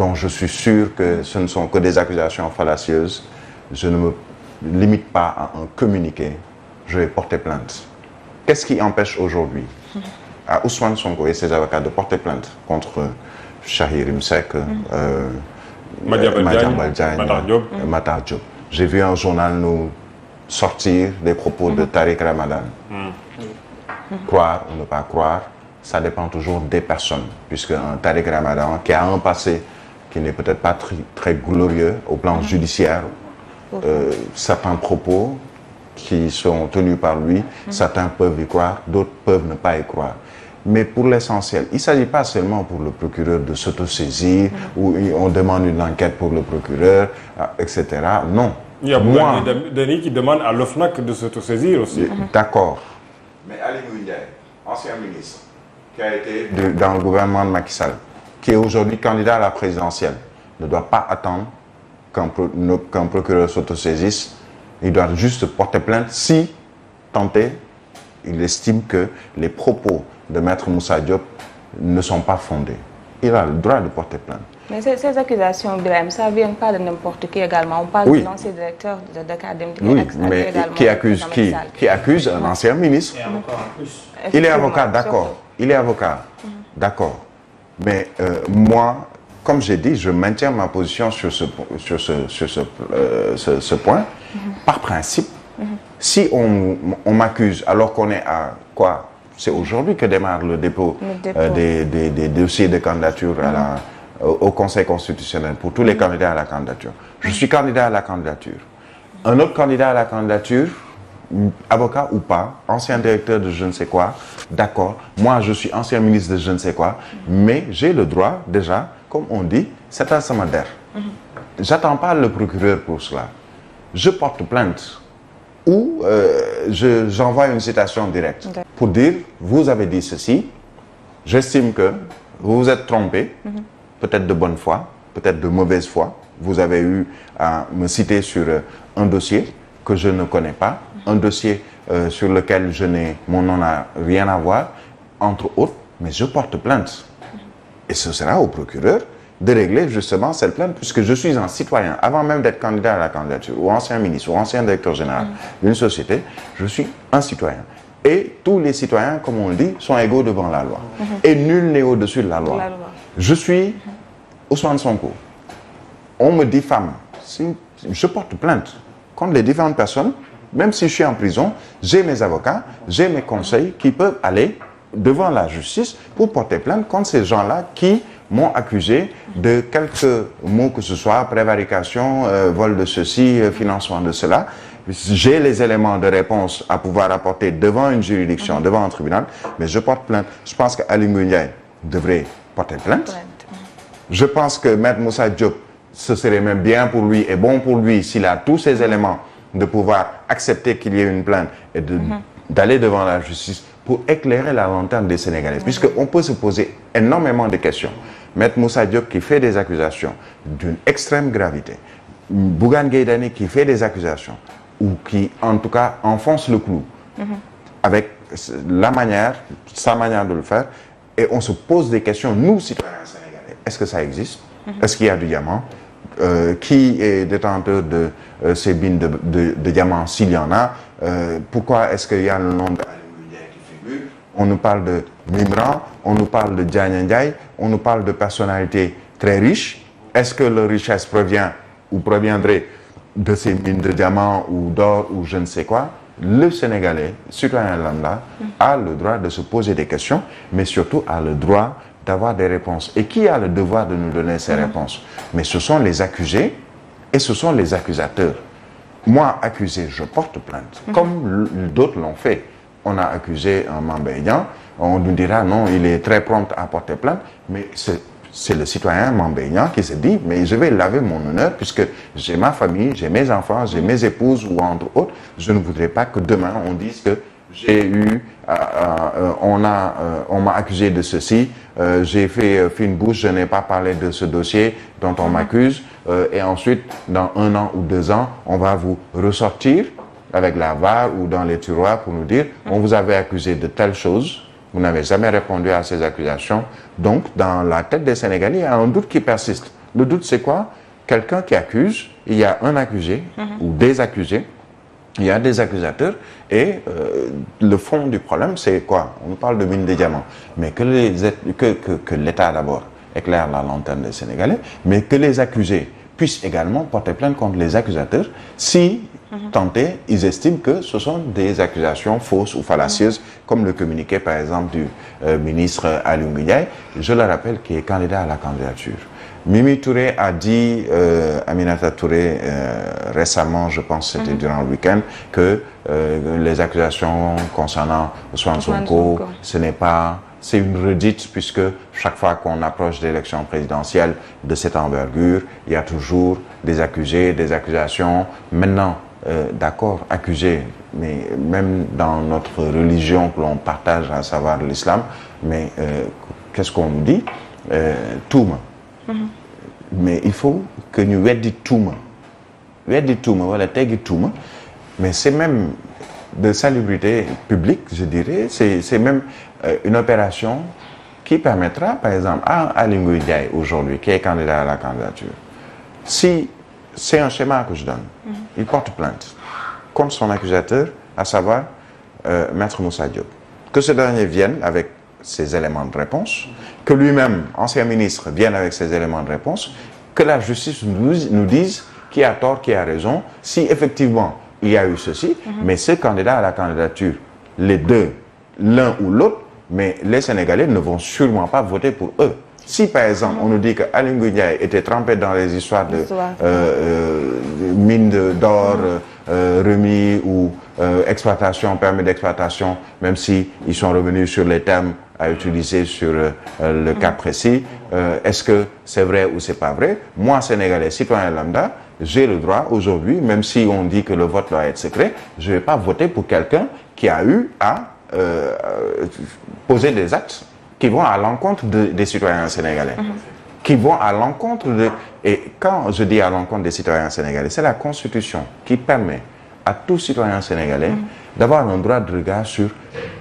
dont je suis sûr que ce ne sont que des accusations fallacieuses, je ne me limite pas à un communiqué, je vais porter plainte. Qu'est-ce qui empêche aujourd'hui à Ousmane Sonko et ses avocats de porter plainte contre Shahir Imsek, Madiambal Diagne, Matar Diop? J'ai vu un journal nous sortir des propos de Tariq Ramadan. Croire ou ne pas croire, ça dépend toujours des personnes, puisque un Tariq Ramadan qui a un passé qui n'est peut-être pas très glorieux au plan judiciaire, certains propos qui sont tenus par lui, certains peuvent y croire, d'autres peuvent ne pas y croire. Mais pour l'essentiel, il ne s'agit pas seulement pour le procureur de s'autosaisir, ou on demande une enquête pour le procureur, etc. Non. Il y a beaucoup Denis qui demandent à l'OFNAC de s'autosaisir aussi. D'accord. Mais Ali Ngouille, ancien ministre, qui a été dans le gouvernement de Macky Sall, qui est aujourd'hui candidat à la présidentielle, ne doit pas attendre qu'un procureur s'autosaisisse. Il doit juste porter plainte si, tenté, il estime que les propos de Maître Moussa Diop ne sont pas fondés. Il a le droit de porter plainte. Mais ces accusations, Birahim, ça ne vient pas de n'importe qui également. On parle de l'ancien directeur de l'académie. Oui, mais qui accuse qui? Qui accuse un ancien ministre. Et avocat en plus. Il est avocat, d'accord. Il est avocat, d'accord. Mais moi, comme j'ai dit, je maintiens ma position sur ce point. Par principe, si on m'accuse alors qu'on est à quoi? C'est aujourd'hui que démarre le dépôt, des dossiers de candidature au Conseil constitutionnel pour tous les candidats à la candidature. Je suis candidat à la candidature. Un autre candidat à la candidature, avocat ou pas, ancien directeur de je ne sais quoi, d'accord. Moi, je suis ancien ministre de je ne sais quoi, mais j'ai le droit déjà, comme on dit, c'est un samader. J'attends pas le procureur pour cela. Je porte plainte ou j'envoie une citation directe pour dire, vous avez dit ceci, j'estime que vous vous êtes trompé, peut-être de bonne foi, peut-être de mauvaise foi. Vous avez eu à me citer sur un dossier que je ne connais pas, un dossier sur lequel mon nom n'a rien à voir, entre autres, mais je porte plainte. Et ce sera au procureur de régler justement cette plainte, puisque je suis un citoyen, avant même d'être candidat à la candidature, ou ancien ministre, ou ancien directeur général d'une société, je suis un citoyen. Et tous les citoyens, comme on le dit, sont égaux devant la loi. Et nul n'est au-dessus de la loi. Je suis Ousmane Sonko. On me diffame. Je porte plainte contre les différentes personnes. Même si je suis en prison, j'ai mes avocats, j'ai mes conseils qui peuvent aller devant la justice pour porter plainte contre ces gens-là qui m'ont accusé de quelques mots que ce soit, prévarication, vol de ceci, financement de cela. J'ai les éléments de réponse à pouvoir apporter devant une juridiction, devant un tribunal, mais je porte plainte. Je pense qu'Aly Ngouille Ndiaye devrait porter plainte. Je pense que Maître Moussa Diop, ce serait même bien pour lui et bon pour lui s'il a tous ces éléments de pouvoir accepter qu'il y ait une plainte et d'aller devant la justice pour éclairer la lanterne des Sénégalais. Puisqu'on peut se poser énormément de questions. Maître Moussa Diop qui fait des accusations d'une extrême gravité. Bougane Gueye Dany qui fait des accusations ou qui, en tout cas, enfonce le clou avec sa manière de le faire. Et on se pose des questions, nous, citoyens sénégalais. Est-ce que ça existe? Est-ce qu'il y a du diamant? Qui est détenteur de ces mines de diamants, s'il y en a? Pourquoi est-ce qu'il y a le nom de qui figure? On nous parle de Mimran, on nous parle de Diagne Ndiaye, on nous parle de personnalités très riches. Est-ce que leur richesse provient ou proviendrait de ces mines de diamants ou d'or ou je ne sais quoi? Le Sénégalais, citoyen lambda, a le droit de se poser des questions, mais surtout a le droit d'avoir des réponses. Et qui a le devoir de nous donner ces réponses? Mais ce sont les accusés et ce sont les accusateurs. Moi, accusé, je porte plainte, comme d'autres l'ont fait. On a accusé un Mame Mbaye Niang, on nous dira non, il est très prompt à porter plainte, mais c'est le citoyen Mame Mbaye Niang qui se dit, mais je vais laver mon honneur puisque j'ai ma famille, j'ai mes enfants, j'ai mes épouses ou entre autres. Je ne voudrais pas que demain on dise que j'ai eu, on m'a accusé de ceci, j'ai fait fine bouche, je n'ai pas parlé de ce dossier dont on m'accuse, et ensuite, dans 1 an ou 2 ans, on va vous ressortir avec la VAR ou dans les tiroirs pour nous dire, on vous avait accusé de telle chose, vous n'avez jamais répondu à ces accusations. Donc, dans la tête des Sénégalais, il y a un doute qui persiste. Le doute, c'est quoi? Quelqu'un qui accuse, il y a un accusé ou des accusés, il y a des accusateurs, et le fond du problème, c'est quoi? On parle de mine de diamants, mais que l'État d'abord éclaire la lanterne des Sénégalais, mais que les accusés puissent également porter plainte contre les accusateurs si tentés, ils estiment que ce sont des accusations fausses ou fallacieuses, comme le communiqué par exemple du ministre Aly Ngouille Ndiaye, je le rappelle, qui est candidat à la candidature. Mimi Touré a dit, Aminata Touré, récemment, je pense que c'était durant le week-end, que les accusations concernant Ousmane Sonko, ce n'est pas... C'est une redite puisque chaque fois qu'on approche d'élections présidentielles de cette envergure, il y a toujours des accusés, des accusations. Maintenant, d'accord, accusés, mais même dans notre religion que l'on partage, à savoir l'islam, mais qu'est-ce qu'on nous dit? Touma. Mais il faut que nous weddi touma. Weddi touma, voilà, teggi touma. Mais c'est même de salubrité publique, je dirais, c'est même une opération qui permettra, par exemple, à Aly Ngouille Ndiaye aujourd'hui, qui est candidat à la candidature, si c'est un schéma que je donne, il porte plainte contre son accusateur, à savoir Maître Moussa Diop. Que ce dernier vienne avec ses éléments de réponse, que lui-même, ancien ministre, vienne avec ses éléments de réponse, que la justice nous dise qui a tort, qui a raison, si effectivement il y a eu ceci, mais ce candidat à la candidature, les deux, l'un ou l'autre, mais les Sénégalais ne vont sûrement pas voter pour eux. Si par exemple on nous dit que Aly Ngouille Ndiaye était trempé dans les histoires de mines d'or remis ou exploitation, permis d'exploitation, même si ils sont revenus sur les termes à utiliser sur le cas précis, est-ce que c'est vrai ou c'est pas vrai? Moi, Sénégalais, citoyen lambda, j'ai le droit aujourd'hui, même si on dit que le vote doit être secret, je ne vais pas voter pour quelqu'un qui a eu à poser des actes qui vont à l'encontre des citoyens sénégalais, qui vont à l'encontre de... Et quand je dis à l'encontre des citoyens sénégalais, c'est la Constitution qui permet à tout citoyen sénégalais d'avoir un droit de regard sur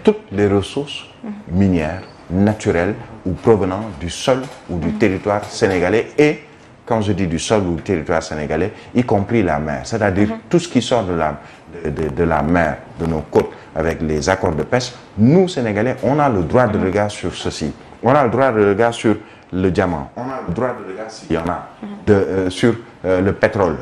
toutes les ressources minières, naturelles ou provenant du sol ou du territoire sénégalais. Et quand je dis du sol ou du territoire sénégalais, y compris la mer, c'est-à-dire tout ce qui sort de la mer, de nos côtes, avec les accords de pêche, nous, Sénégalais, on a le droit de regard sur ceci. On a le droit de regard sur le diamant. On a le droit de regard, s'il y en a, sur le pétrole.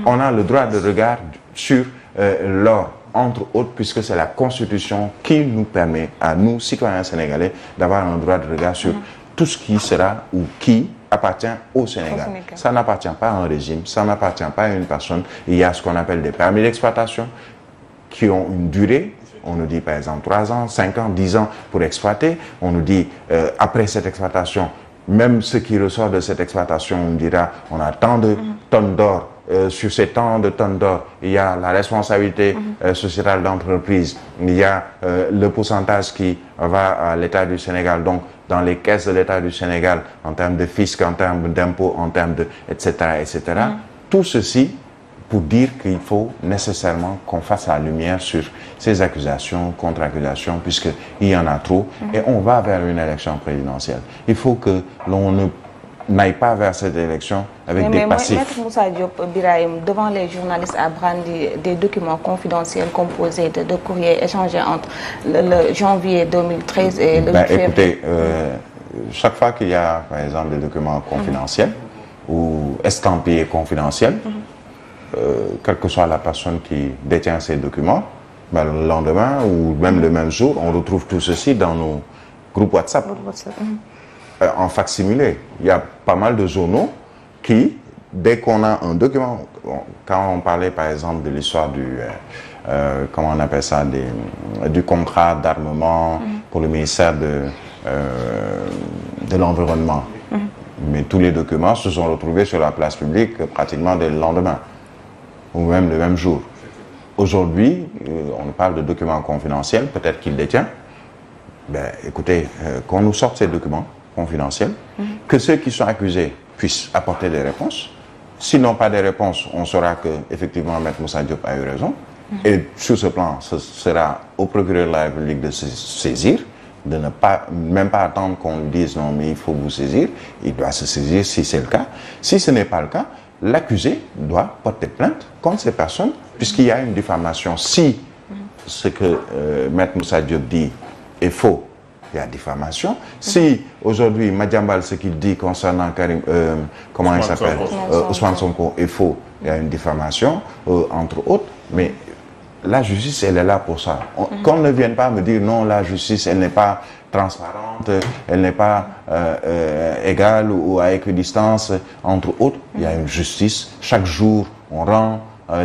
On a le droit de regard sur l'or, entre autres, puisque c'est la Constitution qui nous permet, à nous, citoyens sénégalais, d'avoir un droit de regard sur tout ce qui sera ou qui appartient au Sénégal. Ça n'appartient pas à un régime, ça n'appartient pas à une personne. Il y a ce qu'on appelle des permis d'exploitation qui ont une durée. On nous dit par exemple 3 ans, 5 ans, 10 ans pour exploiter. On nous dit après cette exploitation, même ce qui ressort de cette exploitation, on dira on a tant de tonnes d'or. Sur ces tant de tonnes d'or, il y a la responsabilité sociétale d'entreprise, il y a le pourcentage qui va à l'État du Sénégal, donc dans les caisses de l'État du Sénégal, en termes de fisc, en termes d'impôts, en termes de etc. etc. Tout ceci pour dire qu'il faut nécessairement qu'on fasse la lumière sur ces accusations, contre-accusations, puisqu'il y en a trop, et on va vers une élection présidentielle. Il faut que l'on n'aille pas vers cette élection avec des passifs. Maître Moussa Diop Birahim, devant les journalistes, a brandi des documents confidentiels composés de courriers échangés entre le janvier 2013 et le 8 février. Écoutez, chaque fois qu'il y a, par exemple, des documents confidentiels ou estampillés confidentiels, quelle que soit la personne qui détient ces documents, ben, le lendemain ou même le même jour, on retrouve tout ceci dans nos groupes WhatsApp. En facsimilé. Il y a pas mal de journaux qui, dès qu'on a un document, quand on parlait par exemple de l'histoire du, comment on appelle ça, du contrat d'armement pour le ministère de l'Environnement, mais tous les documents se sont retrouvés sur la place publique pratiquement dès le lendemain, ou même le même jour. Aujourd'hui, on parle de documents confidentiels, peut-être qu'il détient. Ben, écoutez, qu'on nous sorte ces documents confidentiels, que ceux qui sont accusés puissent apporter des réponses. Sinon pas des réponses, on saura que effectivement Maître Moussa Diop a eu raison. Et sur ce plan, ce sera au procureur de la République de se saisir de ne pas, même pas attendre qu'on lui dise non mais il faut vous saisir, il doit se saisir si c'est le cas. Si ce n'est pas le cas, l'accusé doit porter plainte contre ces personnes puisqu'il y a une diffamation. Si ce que Maître Moussa Diop dit est faux, il y a diffamation. Si aujourd'hui Madiambal ce qu'il dit concernant Karim, comment il s'appelle, Ousmane Sonko est faux, il y a une diffamation entre autres, mais la justice, elle est là pour ça. Qu'on ne vienne pas me dire non, la justice, elle n'est pas transparente, elle n'est pas égale ou à équidistance, entre autres. Il y a une justice. Chaque jour, on rend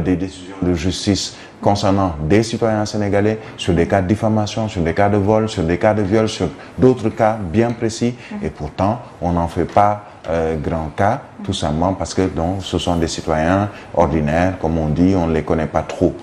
des décisions de justice concernant des citoyens sénégalais sur des cas de diffamation, sur des cas de vol, sur des cas de viol, sur d'autres cas bien précis. Et pourtant, on n'en fait pas grand cas, tout simplement parce que donc, ce sont des citoyens ordinaires, comme on dit, on ne les connaît pas trop.